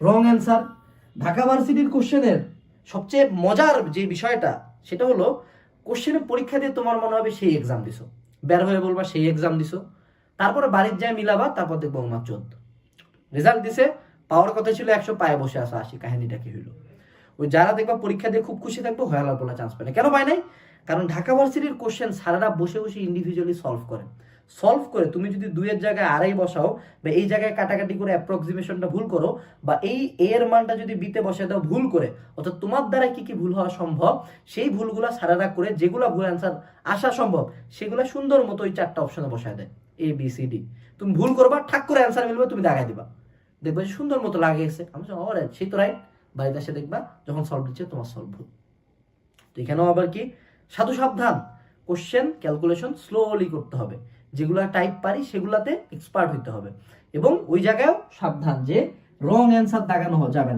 Wrong answer. Dhaka ভার্সিটির কোশ্চেনের সবচেয়ে মজার যে বিষয়টা সেটা হলো কোশ্চেনের পরীক্ষা দিয়ে তোমার মনে হবে সেই এক্সাম দিছো, বের হয়ে বলবা সেই এক্সাম দিছো, তারপরে বাড়ির যায় মিলাবা, তারপর দেখবো আমার 14 রেজাল্ট দিছে, পাওয়ার কথা ছিল 100, পায়ে বসে আসা 80। কাহিনীটা কি হইলো? ওই যারা দেখবা পরীক্ষা দিয়ে খুব খুশি থাকবো, হয়ালার বলা চান্স পায় না। কেন পায় নাই? কারণ ঢাকা ভার্সিটির কোশ্চেন সারারা বসে বসে ইন্ডিভিজুয়ালি সলভ করে তুমি যদি 2 এর জায়গায় আড়াই বসাও, বা এই জায়গায় কাটাকাটি করে অ্যাপ্রক্সিমেশনটা ভুল করো, বা এই এ এর মানটা যদি বিতে বসে দাও ভুল করে, অর্থাৎ তোমার দ্বারা কি কি ভুল হওয়া সম্ভব সেই ভুলগুলা সারারা করে যেগুলা ভুল অ্যান্সার আসা সম্ভব সেগুলা সুন্দর মতো ওই 4টা অপশনে বসায় দেয়, এ বি সি ডি। তুমি ভুল করবা, ঠাক করে অ্যান্সার মিলবে, তুমি দাগাই দিবা, দেখবে যে সুন্দর মতো লাগিয়েছে। আমি অলরাইট, সেই তো রাইট। বাড়িতে এসে দেখবা যখন সলভ দিচ্ছে তোমার সলভ ভুল। তো এখানেও আবার কি, সাধু সাবধান, কোশ্চেন ক্যালকুলেশন স্লোলি করতে হবে, যেগুলা টাইপ পারি সেগুলাতে এক্সপার্ট হইতে হবে, এবং ওই জায়গায়ও সাবধান যে রং অ্যান্সার দাগানো যাবে না।